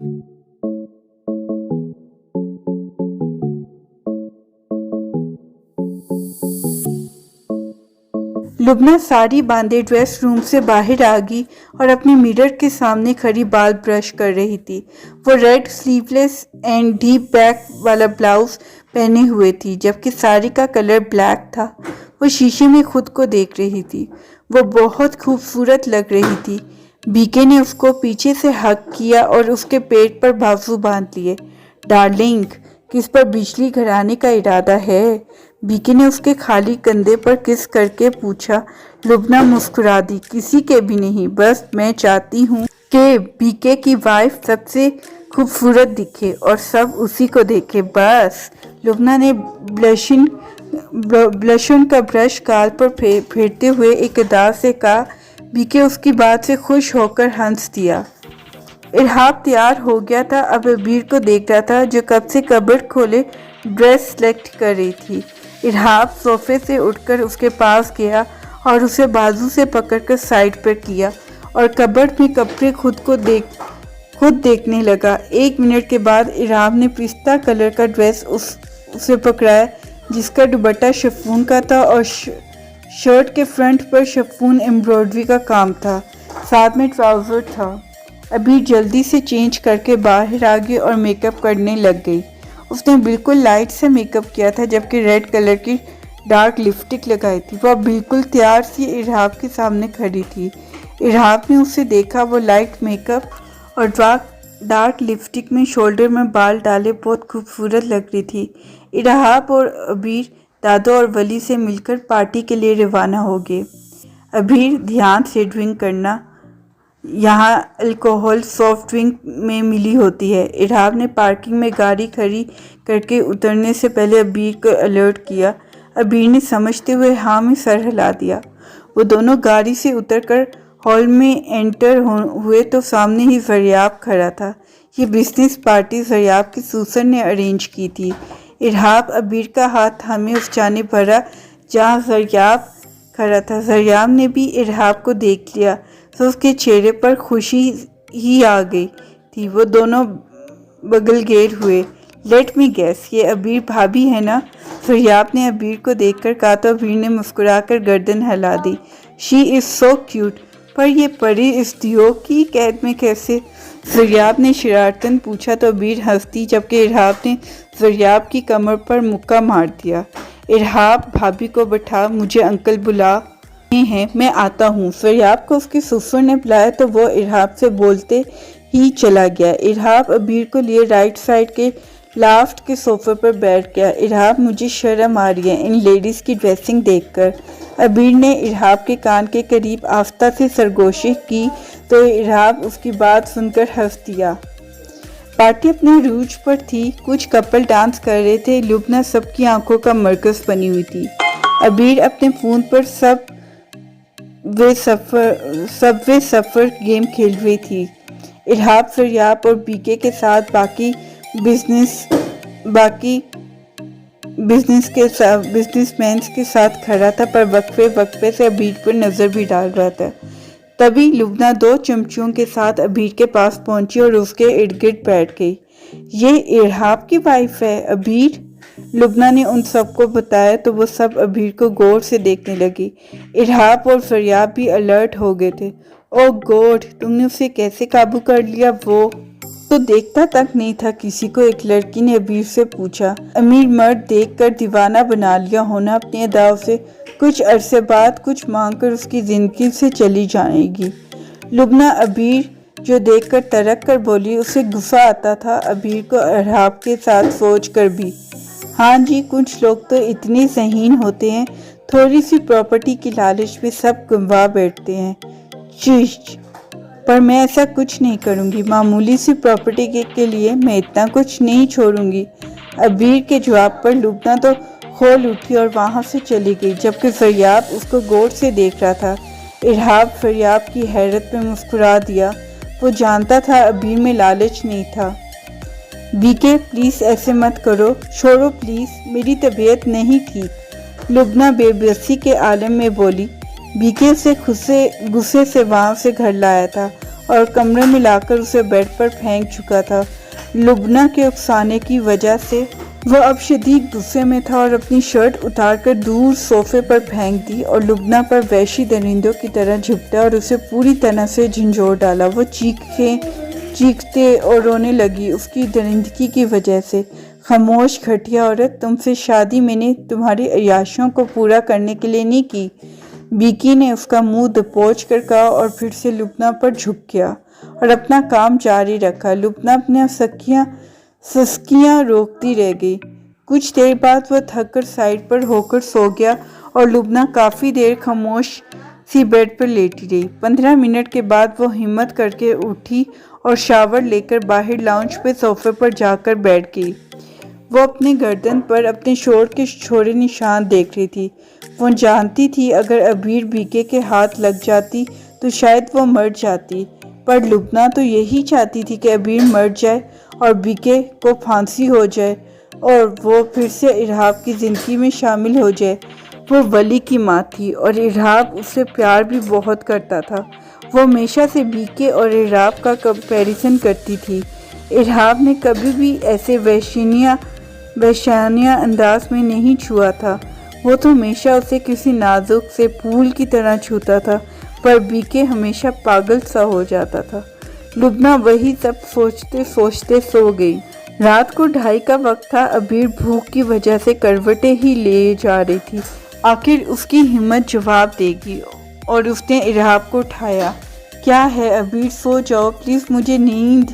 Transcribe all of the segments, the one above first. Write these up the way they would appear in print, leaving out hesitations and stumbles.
लुबना साड़ी बांधे dress room से बाहर आ गई और अपने मिरर के सामने खड़ी बाल ब्रश कर रही थी। वो red sleeveless and deep back वाला ब्लाउज पहने हुए थी, जबकि साड़ी का कलर ब्लैक था। वो शीशे में खुद को देख रही थी। वो बहुत खूबसूरत लग रही थी। बीके ने उसको पीछे से हग किया और उसके पेट पर बाजू बांध लिए। डार्लिंग, किस पर बिजली गिराने का इरादा है? बीके ने उसके खाली कंधे पर किस करके पूछा। लुबना मुस्कुरा दी। किसी के भी नहीं, बस मैं चाहती हूँ कि बीके की वाइफ सबसे खूबसूरत दिखे और सब उसी को देखे, बस। लुबना ने ब्लशन का ब्रश गाल पर फेरते हुए एक अदा से कहा। बीके उसकी बात से खुश होकर हंस दिया। इरहाब तैयार हो गया था। अब अबीर को देख रहा था, जो कब से कबर्ड खोले ड्रेस सेलेक्ट कर रही थी। इरहाब सोफे से उठकर उसके पास गया और उसे बाजू से पकड़कर साइड पर किया और कबर्ड में कपड़े खुद देखने लगा। 1 मिनट के बाद इरहाब ने पिस्ता कलर का ड्रेस उसे पकड़ाया, जिसका दुपट्टा शिफॉन का था और शर्ट के फ्रंट पर शिफॉन एम्ब्रॉयडरी का काम था, साथ में ट्राउज़र था। अभी जल्दी से चेंज करके बाहर आ गई और मेकअप करने लग गई। उसने बिल्कुल लाइट से मेकअप किया था, जबकि रेड कलर की डार्क लिपस्टिक लगाई थी। वह बिल्कुल तैयार सी इरहाब के सामने खड़ी थी। इरहाब ने उसे देखा। वो लाइट मेकअप और डार्क लिपस्टिक में शोल्डर में बाल डाले बहुत खूबसूरत लग रही थी। इरहाब और अबीर दादो और वली से मिलकर पार्टी के लिए रवाना हो गए। अबीर, ध्यान से ड्रिंक करना, यहाँ अल्कोहल सॉफ्ट ड्रिंक में मिली होती है। इरहाब ने पार्किंग में गाड़ी खड़ी करके उतरने से पहले अबीर को अलर्ट किया। अबीर ने समझते हुए हाँ में सर हिला दिया। वो दोनों गाड़ी से उतरकर हॉल में एंटर हुए तो सामने ही ज़रियाब खड़ा था। ये बिजनेस पार्टी ज़रियाब की सूसर ने अरेंज की थी। इरहाब अबीर का हाथ थामे उस जाने बढ़ा जहाँ ज़रियाब खड़ा था। ज़रियाब ने भी इरहाब को देख लिया तो उसके चेहरे पर खुशी ही आ गई थी। वो दोनों बगलगेर हुए। लेट मी गेस, ये अबीर भाभी है ना? ज़रियाब ने अबीर को देखकर कहा तो अबीर ने मुस्कुराकर गर्दन हिला दी। She is so cute. पर ये परी इस दियो की कैद में कैसे? ज़रियाब ने शरारतन पूछा तो अबीर हंस दी, जबकि इरहाब ने ज़रियाब की कमर पर मुक्का मार दिया। इरहाब, भाभी को बैठा, मुझे अंकल बुला हैं, मैं आता हूँ। ज़रियाब को उसके ससुर ने बुलाया तो वो इरहाब से बोलते ही चला गया। इरहाब अबीर को लिए राइट साइड के लाफ्ट के सोफे पर बैठ गया। इरहाब, मुझे शर्म आ रही है इन लेडीज़ की ड्रेसिंग देखकर। अबीर ने इरहाब के कान के करीब आस्था से सरगोशी की तो इरहाब उसकी बात सुनकर हंस दिया। पार्टी अपने रूज पर थी। कुछ कपल डांस कर रहे थे। लुबना सबकी आंखों का मरकज बनी हुई थी। अबीर अपने फ़ोन पर सबवे सफ़र गेम खेल रही थी। इरहाब ज़रियाब और बीके के साथ बाकी बिजनेसमैन के साथ खड़ा था, पर वक्फे से अबीर पर नज़र भी डाल रहा था। तभी लुबना 2 चमचियों के साथ अबीर के पास पहुंची और उसके इर्द गिर्द बैठ गई। ये इरहाब की वाइफ है अबीर, लुबना ने उन सबको बताया तो वो सब अबीर को गौर से देखने लगी। इरहाब और ज़रियाब भी अलर्ट हो गए थे। ओह गॉड, तुमने उसे कैसे काबू कर लिया? वो तो देखता तक नहीं था किसी को, एक लड़की ने अबीर से पूछा। अमीर मर्द देखकर दीवाना बना लिया होना अपनी अदाओं से। कुछ अरसे बाद कुछ मांगकर उसकी जिंदगी से चली जाएगी। लुबना अबीर जो देखकर तरक कर बोली। उसे गुस्सा आता था अबीर को इरहाब के साथ सोच कर भी। हाँ जी, कुछ लोग तो इतने ज़हीन होते हैं, थोड़ी सी प्रॉपर्टी की लालच में सब गंवा बैठते हैं। चिश, पर मैं ऐसा कुछ नहीं करूँगी। मामूली सी प्रॉपर्टी के लिए मैं इतना कुछ नहीं छोड़ूंगी। अबीर के जवाब पर लुबना तो खोल उठी और वहाँ से चली गई, जबकि ज़रियाब उसको गौर से देख रहा था। इरहाब ज़रियाब की हैरत में मुस्कुरा दिया। वो जानता था अबीर में लालच नहीं था। बीके, प्लीज़ ऐसे मत करो, छोड़ो प्लीज़, मेरी तबीयत नहीं ठीक। लुबना बेबसी के आलम में बोली। बीके से गुस्से से वहाँ से घर लाया था اور کمرے میں لا کر اسے بیڈ پر پھینک چکا تھا۔ لبنہ کے اکسانے کی وجہ سے وہ اب شدید غصے میں تھا اور اپنی شرٹ اتار کر دور صوفے پر پھینک دی اور لبنہ پر وحشی درندوں کی طرح جھپٹا اور اسے پوری طرح سے جھنجھوڑ ڈالا۔ وہ چیختے اور رونے لگی اس کی درندگی کی وجہ سے۔ خاموش گھٹیا عورت، تم سے شادی میں نے تمہاری عیاشیوں کو پورا کرنے کے لیے نہیں کی، بیکی نے اس کا منہ دبوچ کر کہا اور پھر سے لبنہ پر جھک گیا اور اپنا کام جاری رکھا۔ لبنہ اپنے سسکیاں روکتی رہ گئی۔ کچھ دیر بعد وہ تھک کر سائڈ پر ہو کر سو گیا اور لبنہ کافی دیر خاموش سی بیڈ پر لیٹی رہی۔ 15 منٹ کے بعد وہ ہمت کر کے اٹھی اور شاور لے کر باہر لاؤنج پہ صوفے پر جا کر بیٹھ گئی۔ وہ اپنے گردن پر اپنے شور کے چھوڑے نشان دیکھ رہی تھی۔ وہ جانتی تھی اگر عبیر بیکے کے ہاتھ لگ جاتی تو شاید وہ مر جاتی، پر لبنہ تو یہی چاہتی تھی کہ عبیر مر جائے اور بیکے کو پھانسی ہو جائے اور وہ پھر سے ارحاب کی زندگی میں شامل ہو جائے۔ وہ ولی کی ماں تھی اور ارحاب اس سے پیار بھی بہت کرتا تھا۔ وہ ہمیشہ سے بیکے اور ارحاب کا کمپیریزن کرتی تھی۔ ارحاب نے کبھی بھی ایسے وحشیانہ انداز میں نہیں چھوا تھا، وہ تو ہمیشہ اسے کسی نازک سے پھول کی طرح چھوتا تھا، پر بیکے ہمیشہ پاگل سا ہو جاتا تھا۔ لبنہ وہی سب سوچتے سوچتے سو گئی۔ رات کو 2:30 کا وقت تھا۔ عبیر بھوک کی وجہ سے کروٹیں ہی لے جا رہی تھی۔ آخر اس کی ہمت جواب دے گی اور اس نے ارحاب کو اٹھایا۔ کیا ہے عبیر، سو جاؤ پلیز، مجھے نیند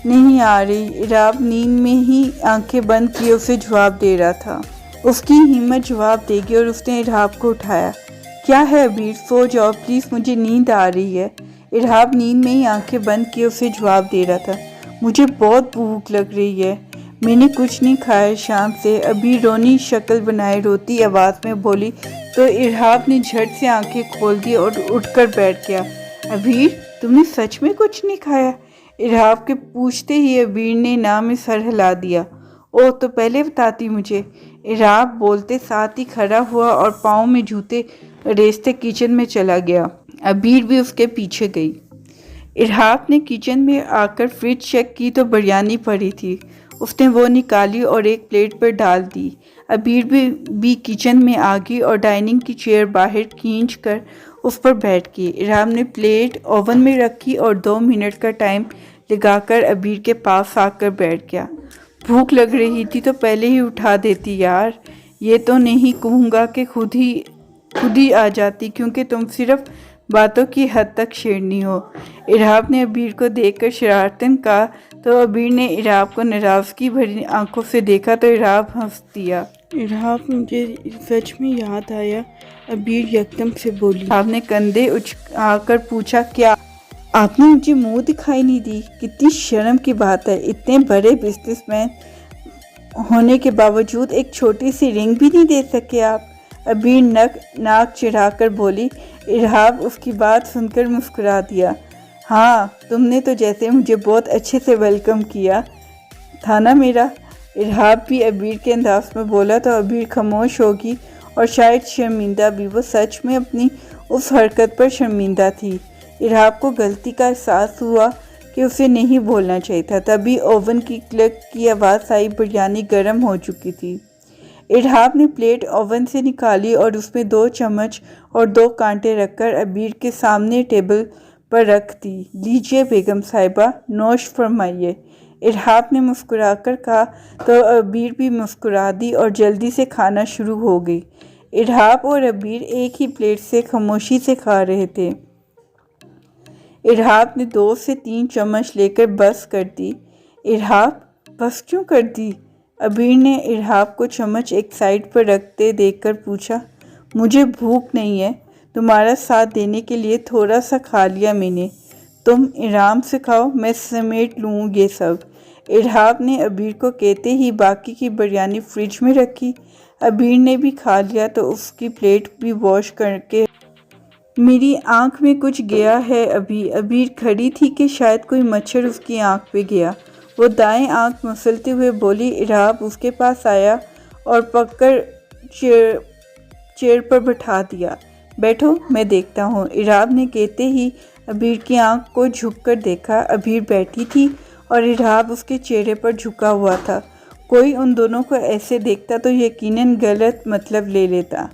نہیں آ رہی۔ ارحاب نیند میں ہی آنکھیں بند کیے اسے جواب دے رہا تھا۔ اس کی ہمت جواب دے گی اور اس نے ارحاب کو اٹھایا۔ کیا ہے عبیر، سو جاؤ پلیز، مجھے نیند آ رہی ہے۔ ارحاب نیند میں ہی آنکھیں بند کیے اسے جواب دے رہا تھا۔ مجھے بہت بھوک لگ رہی ہے، میں نے کچھ نہیں کھایا شام سے۔ عبیر رونی شکل بنائے روتی آواز میں بولی تو ارحاب نے جھٹ سے آنکھیں کھول دی اور اٹھ کر بیٹھ گیا۔ عبیر، تم نے سچ میں کچھ نہیں کھایا؟ ارحاب کے پوچھتے ہی عبیر نے ناں میں سر ہلا دیا۔ اوہ، تو پہلے بتاتی مجھے۔ ارحاب بولتے ساتھ ہی کھڑا ہوا اور پاؤں میں جوتے ریستے کچن میں چلا گیا۔ عبیر بھی اس کے پیچھے گئی۔ ارحاب نے کچن میں آ کر فریج چیک کی تو بریانی پڑی تھی۔ اس نے وہ نکالی اور ایک پلیٹ پر ڈال دی۔ عبیر بھی کچن میں آ گئی اور ڈائننگ کی چیئر باہر کھینچ کر اس پر بیٹھ گئی۔ ارحاب نے پلیٹ اوون میں رکھی اور 2 منٹ کا ٹائم لگا کر عبیر کے پاس آ کر بیٹھ گیا۔ بھوک لگ رہی تھی تو پہلے ہی اٹھا دیتی یار، یہ تو نہیں کہوں گا کہ خود ہی آ جاتی، کیونکہ تم صرف باتوں کی حد تک شیرنی ہو۔ ارحاب نے عبیر کو دیکھ کر شرارتاً کہا تو عبیر نے ارحاب کو ناراضگی بھری آنکھوں سے دیکھا تو ارحاب ہنس دیا۔ ارحاب، مجھے سچ میں یاد آیا، عبیر یکدم سے بولی۔ ارحاب نے کندھے اچھا کر پوچھا، کیا؟ آپ نے مجھے منہ دکھائی نہیں دی؟ کتنی شرم کی بات ہے، اتنے بڑے بزنس مین ہونے کے باوجود ایک چھوٹی سی رنگ بھی نہیں دے سکے آپ؟ عبیر ناک چڑھا کر بولی۔ ارحاب اس کی بات سن کر مسکرا دیا۔ ہاں، تم نے تو جیسے مجھے بہت اچھے سے ویلکم کیا تھا نا میرا۔ ارحاب بھی عبیر کے انداز میں بولا تو عبیر خاموش ہوگی اور شاید شرمندہ بھی۔ وہ سچ میں اپنی اس حرکت پر شرمندہ تھی۔ ارحاب کو غلطی کا احساس ہوا کہ اسے نہیں بولنا چاہیے تھا۔ تبھی اوون کی کلک کی آواز آئی، بریانی گرم ہو چکی تھی۔ ارحاب نے پلیٹ اوون سے نکالی اور اس میں 2 چمچ اور 2 کانٹے رکھ کر عبیر کے سامنے ٹیبل پر رکھ دی۔ لیجئے بیگم صاحبہ، نوش فرمائیے، ارحاب نے مسکرا کر کہا تو عبیر بھی مسکرا دی اور جلدی سے کھانا شروع ہو گئی۔ ارحاب اور عبیر ایک ہی پلیٹ سے خاموشی سے کھا رہے تھے۔ ارحاب نے 2 سے 3 چمچ لے کر بس کر دی۔ ارحاب، بس کیوں کر دی؟ عبیر نے ارحاب کو چمچ ایک سائڈ پر رکھتے دیکھ کر پوچھا۔ مجھے بھوک نہیں ہے، تمہارا ساتھ دینے کے لیے تھوڑا سا کھا لیا میں نے، تم آرام سے کھاؤ، میں سمیٹ لوں یہ سب۔ ارحاب نے عبیر کو کہتے ہی باقی کی بریانی فریج میں رکھی۔ عبیر نے بھی کھا لیا تو اس کی پلیٹ بھی واش کر کے۔ میری آنکھ میں کچھ گیا ہے ابھی۔ عبیر کھڑی تھی کہ شاید کوئی مچھر اس کی آنکھ پہ گیا۔ وہ دائیں آنکھ مسلتے ہوئے بولی۔ ارحاب اس کے پاس آیا اور پکڑ کر چیئر پر بٹھا دیا۔ بیٹھو، میں دیکھتا ہوں۔ ارحاب نے کہتے ہی ابیر کی آنکھ کو جھک کر دیکھا۔ ابیر بیٹھی تھی اور ارحاب اس کے چہرے پر جھکا ہوا تھا۔ کوئی ان دونوں کو ایسے دیکھتا تو یقیناً غلط مطلب لے لیتا۔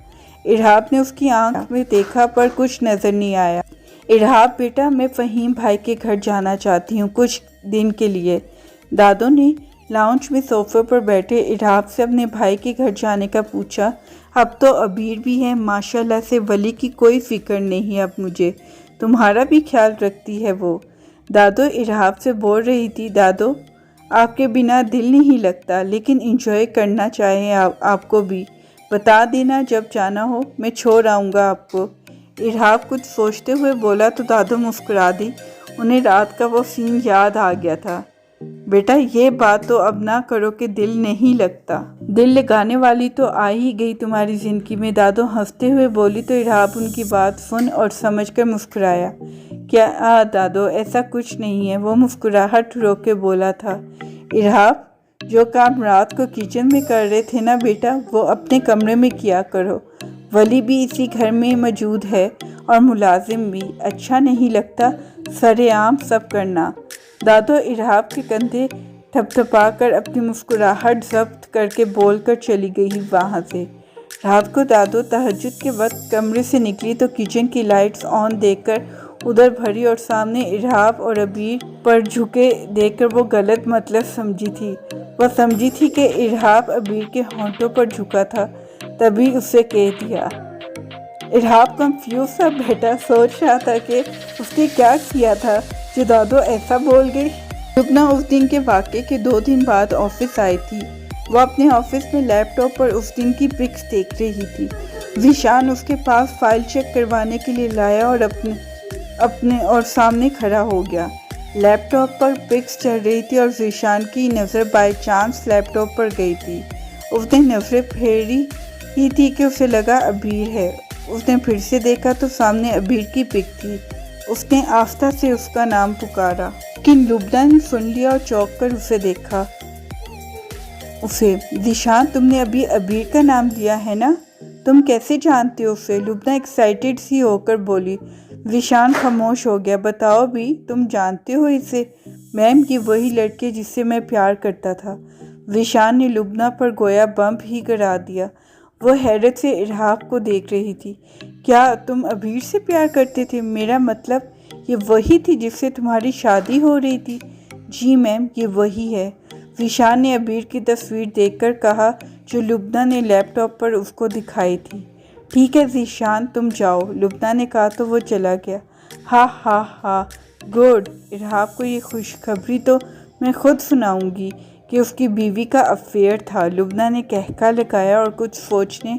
ارحاب نے اس کی آنکھ میں دیکھا پر کچھ نظر نہیں آیا۔ ارحاب بیٹا، میں فہیم بھائی کے گھر جانا چاہتی ہوں کچھ دن کے لیے۔ دادو نے لاؤنج میں صوفے پر بیٹھے ارحاب سے اپنے بھائی کے گھر جانے کا پوچھا۔ اب تو ابیر بھی ہے، ماشاءاللہ سے ولی کی کوئی فکر نہیں اب مجھے، تمہارا بھی خیال رکھتی ہے وہ۔ دادو ارحاب سے بول رہی تھی، دادو آپ کے بنا دل نہیں لگتا، لیکن انجوائے کرنا چاہیں آپ کو بھی، بتا دینا جب جانا ہو، میں چھوڑ آؤں گا آپ کو۔ ارحاب کچھ سوچتے ہوئے بولا تو دادو مسکرا دی۔ انہیں رات کا وہ سین یاد آ گیا تھا۔ بیٹا یہ بات تو اب نہ کرو کہ دل نہیں لگتا، دل لگانے والی تو آ ہی گئی تمہاری زندگی میں، دادو ہنستے ہوئے بولی تو ارحاب ان کی بات سن اور سمجھ کر مسکرایا۔ کیا دادو ایسا کچھ نہیں ہے، وہ مسکراہٹ روک کے بولا تھا۔ ارحاب جو کام رات کو کچن میں کر رہے تھے نا بیٹا، وہ اپنے کمرے میں کیا کرو، ولی بھی اسی گھر میں موجود ہے اور ملازم بھی، اچھا نہیں لگتا سرے عام سب کرنا۔ دادو ارحاب کے کندھے تھپ تھپا کر اپنی مسکراہٹ ضبط کر کے بول کر چلی گئی وہاں سے۔ رات کو دادو تہجد کے وقت کمرے سے نکلی تو کچن کی لائٹس آن دیکھ کر ادھر بھری اور سامنے ارحاب اور ابیر پر جھکے دیکھ کر وہ غلط مطلب سمجھی تھی۔ وہ سمجھی تھی کہ ارحاب ابیر کے ہونٹوں پر جھکا تھا، تبھی اسے کہہ دیا۔ ارحاب کنفیوز تھا، بیٹا سوچ رہا تھا کہ اس نے کیا کیا تھا جو دادو ایسا بول گئی۔ لبنہ اس دن کے واقعے کے 2 دن بعد آفس آئی تھی۔ وہ اپنے آفس میں لیپ ٹاپ پر اس دن کی پکس دیکھ رہی تھی۔ ذیشان اس کے پاس فائل چیک کروانے کے لیے لایا اور اپنے سامنے کھڑا ہو گیا۔ لیپ ٹاپ پر پکس چل رہی تھی اور ذیشان کی نظر بائی چانس لیپ ٹاپ پر گئی تھی۔ اس نے نظریں پھیری ہی تھی کہ اسے لگا ابیر ہے۔ اس نے پھر سے دیکھا تو سامنے ابیر کی پک تھی۔ اس نے آہستہ سے اس کا نام پکارا، لیکن لبنہ نے سن لیا اور چونک کر اسے دیکھا۔ ذیشان تم نے ابھی ابیر کا نام لیا ہے نا؟ تم کیسے جانتے ہو اسے؟ لبنہ ایکسائٹیڈ سی ہو کر بولی۔ ذیشان خاموش ہو گیا۔ بتاؤ بھی، تم جانتے ہو اسے؟ میم یہ وہی لڑکی جس سے میں پیار کرتا تھا۔ ذیشان نے لبنہ پر گویا بمپ ہی گرا دیا۔ وہ حیرت سے ارحاب کو دیکھ رہی تھی۔ کیا تم ابیر سے پیار کرتے تھے؟ میرا مطلب یہ وہی تھی جس سے تمہاری شادی ہو رہی تھی؟ جی میم یہ وہی ہے، ذیشان نے ابیر کی تصویر دیکھ کر کہا جو لبنہ نے لیپ ٹاپ پر اس کو دکھائی تھی۔ ٹھیک ہے ذیشان تم جاؤ، لبنہ نے کہا تو وہ چلا گیا۔ ہاں ہاں ہاں گڈ، ارحاب کو یہ خوشخبری تو میں خود سناؤں گی کہ اس کی بیوی کا افیئر تھا، لبنہ نے کہکا لگایا اور کچھ سوچنے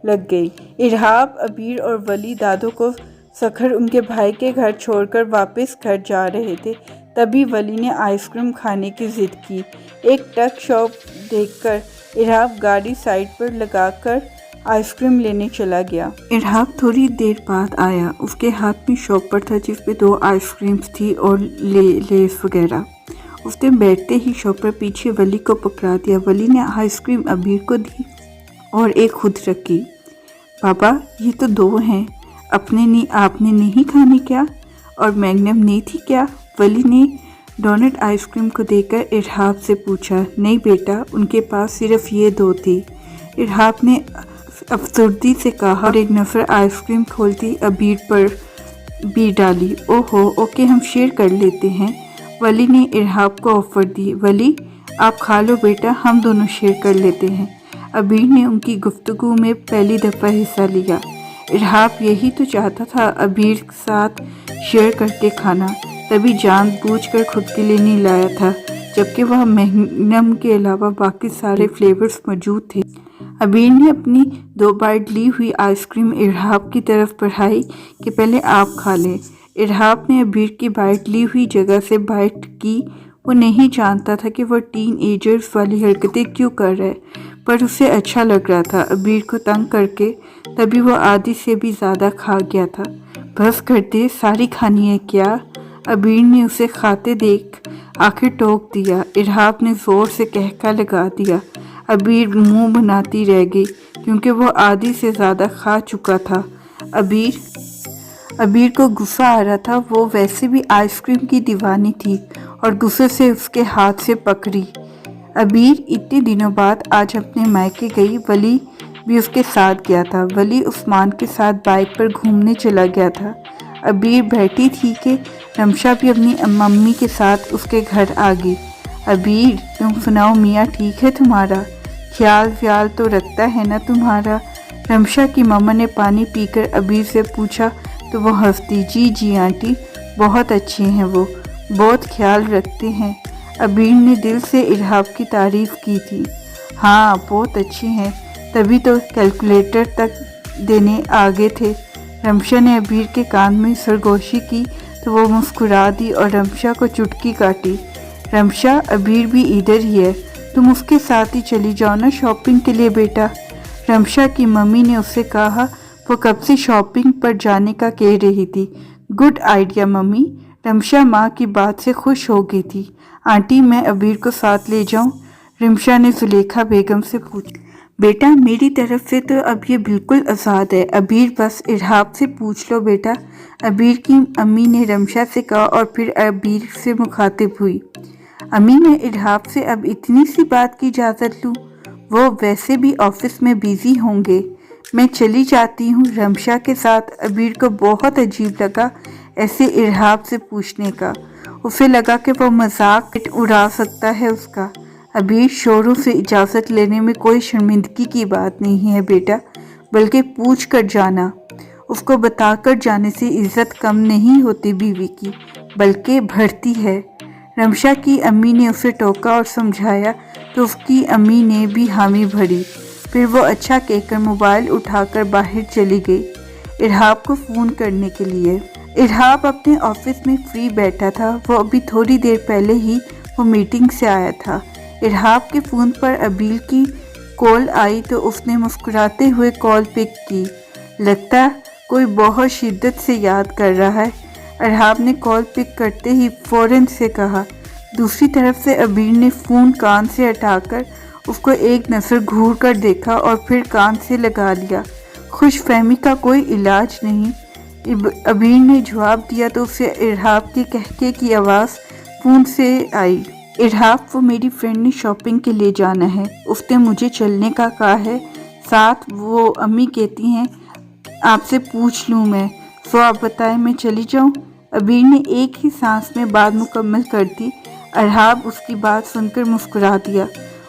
لگ گئی۔ ارحاب، ابیر اور ولی دادو کو سکھر ان کے بھائی کے گھر چھوڑ کر واپس گھر جا رہے تھے، تبھی ولی نے آئس کریم کھانے کی ضد کی۔ ایک ٹک شاپ دیکھ کر ارحاب گاڑی سائڈ پر لگا کر آئس کریم لینے چلا گیا۔ ارحاب تھوڑی دیر بعد آیا۔ اس کے ہاتھ میں شاپر تھا جس پہ 2 آئس کریمز تھی اور لیس وغیرہ۔ اس نے بیٹھتے ہی شاپر پیچھے ولی کو پکڑا دیا۔ ولی نے آئس کریم ابیر کو دی اور ایک خود رکھی۔ بابا یہ تو 2 ہیں، آپ نے نہیں کھانے کیا؟ اور میگنم نہیں تھی کیا؟ ولی نے ڈونٹ آئس کریم کو دیکھ کر ارحاب سے پوچھا۔ نہیں بیٹا، ان کے پاس صرف یہ 2 تھی، ارحاب نے افسردگی سے کہا اور ایک نفر آئس کریم کھولتی ابیر پر بھی ڈالی۔ اوہو اوکے ہم شیئر کر لیتے ہیں، ولی نے ارحاب کو آفر دی۔ ولی آپ کھا لو بیٹا، ہم دونوں شیئر کر لیتے ہیں۔ ابیر نے ان کی گفتگو میں پہلی دفعہ حصہ لیا۔ ارحاب یہی تو چاہتا تھا، ابیر کے ساتھ شیئر کر کے کھانا، تبھی جان بوجھ کر خود کے لیے نہیں لایا تھا، جبکہ وہ میگنم کے علاوہ باقی سارے فلیورز موجود تھے۔ ابیر نے اپنی 2 بائٹ لی ہوئی آئس کریم ارحاب کی طرف بڑھائی کہ پہلے آپ کھا لیں۔ ارحاب نے ابیر کی بائٹ لی ہوئی جگہ سے بائٹ کی۔ وہ نہیں جانتا تھا کہ وہ ٹین ایجرز والی حرکتیں کیوں کر رہا ہے، پر اسے اچھا لگ رہا تھا ابیر کو تنگ کر کے، تبھی وہ آدھی سے بھی زیادہ کھا گیا تھا۔ بس کر دے، ساری کھانی ہے کیا؟ ابیر نے اسے کھاتے دیکھ آخر ٹوک دیا۔ ارحاب نے زور سے کہکا لگا دیا۔ ابیر منہ بناتی رہ گئی کیونکہ وہ آدھی سے زیادہ کھا چکا تھا۔ ابیر अबीर को गुस्सा आ रहा था, वो वैसे भी आइसक्रीम की दीवानी थी और गुस्से से उसके हाथ से पकड़ी। अबीर इतने दिनों बाद आज अपने मायके गई। वली भी उसके साथ गया था। वली उस्मान के साथ बाइक पर घूमने चला गया था। अबीर बैठी थी कि रमशा भी अपनी मम्मी के साथ उसके घर आ गई। अबीर, तुम सुनाओ मियाँ, ठीक है तुम्हारा? ख्याल व्याल तो रखता है ना तुम्हारा? रमशा की मम्मा ने पानी पीकर अबीर से पूछा तो वो हंसती, जी जी आंटी, बहुत अच्छे हैं वो, बहुत ख्याल रखते हैं। अबीर ने दिल से इरहाब की तारीफ़ की थी। हाँ, बहुत अच्छे हैं, तभी तो कैलकुलेटर तक देने आगे थे। रमशा ने अबीर के कान में सरगोशी की तो वो मुस्कुरा दी और रमशा को चुटकी काटी। रमशा, अबीर भी इधर ही है, तुम उसके साथ ही चली जाओ ना शॉपिंग के लिए बेटा। रमशा की मम्मी ने उससे कहा। वो कब से शॉपिंग पर जाने का कह रही थी। Good idea mummy. रमशा माँ की बात से खुश हो गई थी। आंटी, मैं अबीर को साथ ले जाऊं? रमशा ने जुलेखा बेगम से पूछा। बेटा, मेरी तरफ से तो अब ये बिल्कुल आज़ाद है। अबीर, बस इरहाब से पूछ लो बेटा। अबीर की अम्मी ने रमशा से कहा और फिर अबीर से मुखातिब हुई। अम्मी, मैं इरहाब से अब इतनी सी बात की इजाज़त लूँ? वो वैसे भी ऑफिस में बिजी होंगे, मैं चली जाती हूँ रमशा के साथ। अबीर को बहुत अजीब लगा ऐसे इरहाब से पूछने का। उसे लगा कि वो मजाक उड़ा सकता है उसका। अबीर, शोरों से इजाज़त लेने में कोई शर्मिंदगी की बात नहीं है बेटा, बल्कि पूछ कर जाना। उसको बताकर जाने से इज्जत कम नहीं होती बीवी की, बल्कि बढ़ती है। रमशा की अम्मी ने उसे टोका और समझाया तो उसकी अम्मी ने भी हामी भरी। फिर वो अच्छा कहकर मोबाइल उठाकर बाहर चली गई इरहाब को फ़ोन करने के लिए। इरहाब अपने ऑफिस में फ्री बैठा था। वो अभी थोड़ी देर पहले ही वो मीटिंग से आया था। इरहाब के फ़ोन पर अबीर की कॉल आई तो उसने मुस्कुराते हुए कॉल पिक की। लगता कोई बहुत शिद्दत से याद कर रहा है। इरहाब ने कॉल पिक करते ही फ़ौरन से कहा। दूसरी तरफ से अबीर ने फ़ोन कान से हटाकर उसको एक नज़र घूर कर देखा और फिर कान से लगा लिया। खुशफहमी का कोई इलाज नहीं। अबीर ने जवाब दिया तो उसे इरहाब के कहके की आवाज़ फ़ोन से आई। इरहाब, वो मेरी फ्रेंड ने शॉपिंग के लिए जाना है, उसने मुझे चलने का कहा है साथ। वो अम्मी कहती हैं आपसे पूछ लूँ मैं, तो आप बताएं मैं चली जाऊँ? अबीर ने एक ही सांस में बात मुकम्मल कर दी। इरहाब उसकी बात सुनकर मुस्कुरा दिया।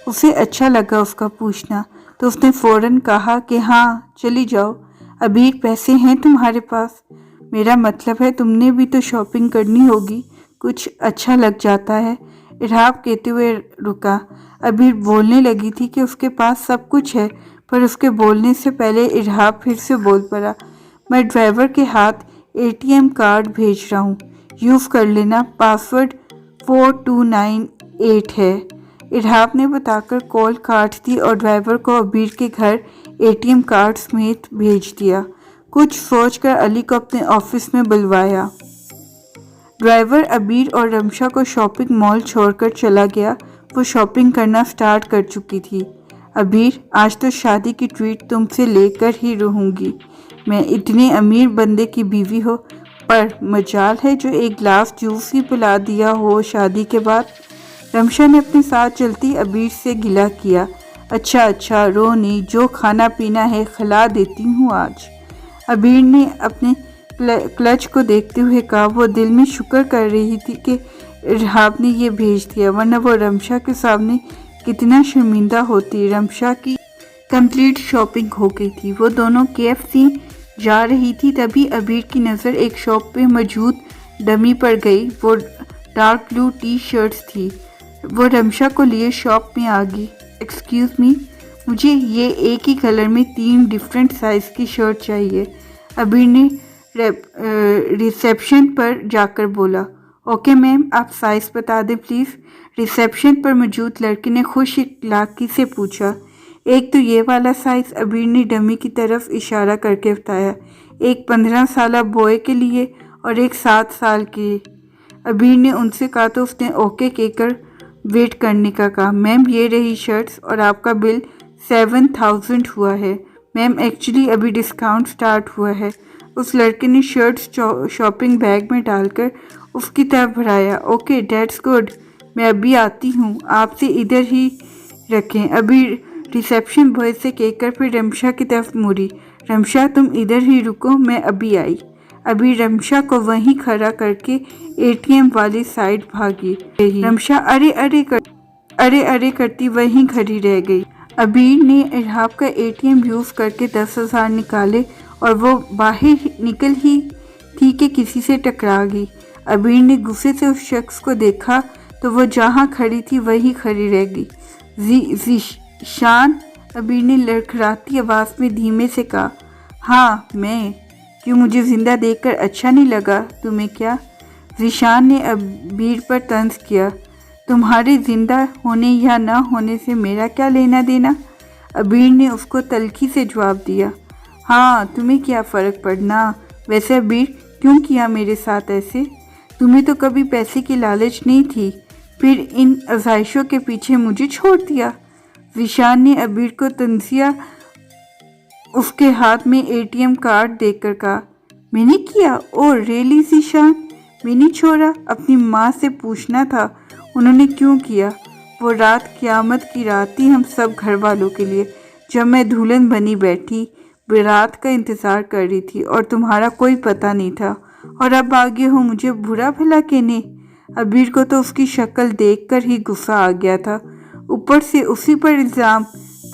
उसे अच्छा लगा उसका पूछना तो उसने फ़ौरन कहा कि हाँ चली जाओ। अबीर, पैसे हैं तुम्हारे पास? मेरा मतलब है तुमने भी तो शॉपिंग करनी होगी, कुछ अच्छा लग जाता है। इरहाब कहते हुए रुका। अबीर बोलने लगी थी कि उसके पास सब कुछ है, पर उसके बोलने से पहले इरहाब फिर से बोल पड़ा। मैं ड्राइवर के हाथ ATM कार्ड भेज रहा हूँ, यूज़ कर लेना, पासवर्ड 4298 है। इरहाब ने बताकर कॉल काट दी और ड्राइवर को अबीर के घर ATM कार्ड समेत भेज दिया। कुछ सोचकर अली को अपने ऑफिस में बुलवाया। ड्राइवर अबीर और रमशा को शॉपिंग मॉल छोड़कर चला गया। वो शॉपिंग करना स्टार्ट कर चुकी थी। अबीर, आज तो शादी की ट्रीट तुमसे लेकर ही रहूँगी। मैं इतने अमीर बंदे की बीवी हो, पर मजाल है जो एक गिलास जूस ही पिला दिया हो शादी के बाद। रमशा ने अपने साथ चलती अबीर से गिला किया। अच्छा, रो नहीं, जो खाना पीना है खिला देती हूँ आज। अबीर ने अपने क्लच को देखते हुए कहा। वो दिल में शुक्र कर रही थी कि इरहाब ने ये भेज दिया, वरना वो रमशा के सामने कितना शर्मिंदा होती। रमशा की कंप्लीट शॉपिंग हो गई थी। वो दोनों KFC जा रही थी, तभी अबीर की नज़र एक शॉप पे मौजूद डमी पर गई। वो डार्क ब्लू T-शर्ट्स थी। वो रमशा को लिए शॉप में आ गई। एक्सक्यूज़ मी, मुझे ये एक ही कलर में 3 डिफरेंट साइज़ की शर्ट चाहिए। अबीर ने रिसेप्शन पर जाकर बोला। ओके मैम, आप साइज़ बता दें प्लीज़। रिसेप्शन पर मौजूद लड़के ने खुश इखलाकी से पूछा। एक तो ये वाला साइज़, अबीर ने डमी की तरफ इशारा करके बताया। एक 15 साल बॉय के लिए और एक 7 साल के। अबीर ने उनसे कहा तो उसने ओके कहकर वेट करने का कहा। मैम, ये रही शर्ट्स और आपका बिल 7000 हुआ है। मैम, एक्चुअली अभी डिस्काउंट स्टार्ट हुआ है, उस लड़के ने शर्ट शॉपिंग बैग में डालकर उसकी तरफ बढ़ाया। ओके डेट्स गुड, मैं अभी आती हूँ, आपसे इधर ही रखें। अभी रिसेप्शन बॉय से कहकर फिर रमशा की तरफ मुड़ी। रमशा तुम इधर ही रुको, मैं अभी आई। अभी रमशा को वहीं खड़ा करके एटीएम वाली साइड भागी। रमशा अरे अरे करती वहीं खड़ी रह गई। अबीर ने इरहाब का एटीएम यूज करके 10,000 निकाले और वो बाहर निकल ही थी कि किसी से टकरा गई। अबीर ने गुस्से से उस शख्स को देखा तो वो जहाँ खड़ी थी वहीं खड़ी रह गई। ज़ीशान, अबीर ने लड़खड़ाती आवाज़ में धीमे से कहा। हाँ मैं, क्यों मुझे जिंदा देखकर अच्छा नहीं लगा तुम्हें क्या? ज़ीशान ने अबीर पर तंज किया। तुम्हारे जिंदा होने या ना होने से मेरा क्या लेना देना? अबीर ने उसको तल्खी से जवाब दिया। हाँ तुम्हें क्या फ़र्क पड़ना? वैसे अबीर क्यों किया मेरे साथ ऐसे? तुम्हें तो कभी पैसे की लालच नहीं थी, फिर इन आज़ाइशों के पीछे मुझे छोड़ दिया। ज़ीशान ने अबीर को तंजिया उसके हाथ में एटीएम कार्ड देकर कहा। मैंने किया? ओ रियली ज़ीशान, मैंने छोड़ा? अपनी माँ से पूछना था उन्होंने क्यों किया। वो रात क़यामत की रात थी हम सब घर वालों के लिए, जब मैं दुल्हन बनी बैठी बारात का इंतज़ार कर रही थी और तुम्हारा कोई पता नहीं था, और अब आगे हो मुझे बुरा भला कहने। अबीर को तो उसकी शक्ल देखकर ही गुस्सा आ गया था, ऊपर से उसी पर इल्ज़ाम।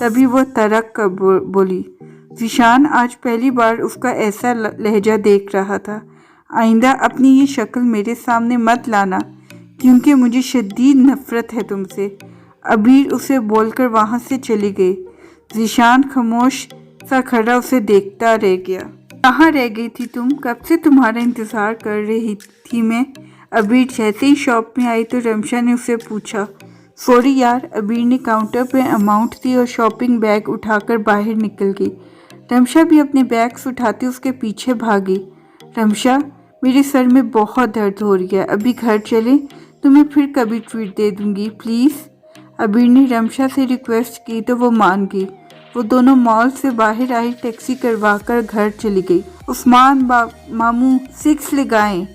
तभी वो तरक कर बोली। ज़ीशान आज पहली बार उसका ऐसा लहजा देख रहा था। आइंदा अपनी ये शक्ल मेरे सामने मत लाना, क्योंकि मुझे शदीद नफ़रत है तुमसे। अबीर उसे बोलकर वहाँ से चली गई। ज़ीशान खामोश सा खड़ा उसे देखता रह गया। कहाँ रह गई थी तुम? कब से तुम्हारा इंतज़ार कर रही थी मैं। अबीर जैसे ही शॉप में आई तो रमशा ने उससे पूछा। सॉरी यार, अबीर ने काउंटर पे अमाउंट दी और शॉपिंग बैग उठाकर बाहर निकल गई। रमशा भी अपने बैग्स उठाते उसके पीछे भागी। रमशा, मेरे सर में बहुत दर्द हो रही है, अभी घर चले, तुम्हें फिर कभी ट्रीट दे दूंगी प्लीज़। अबीर ने रमशा से रिक्वेस्ट की तो वो मान गई। वो दोनों मॉल से बाहर आई, टैक्सी करवाकर घर चली गई। उस्मान मामू 6 लगाएं।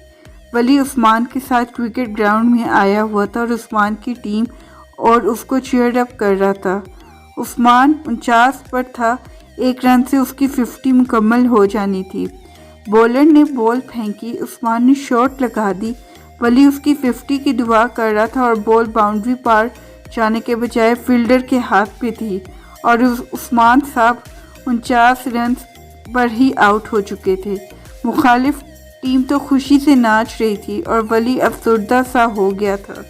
वली उस्मान के साथ क्रिकेट ग्राउंड में आया हुआ था और उस्मान की टीम और उसको चीयर अप कर रहा था। उस्मान 49 पर था, 1 रन से उसकी 50 मुकम्मल हो जानी थी। बॉलर ने बॉल फेंकी, उस्मान ने शॉट लगा दी। वली उसकी 50 की दुआ कर रहा था और बॉल बाउंड्री पार जाने के बजाय फील्डर के हाथ पे थी और उस्मान साहब 49 रन पर ही आउट हो चुके थे। मुखालिफ टीम तो खुशी से नाच रही थी और वली अफसरदा सा हो गया था।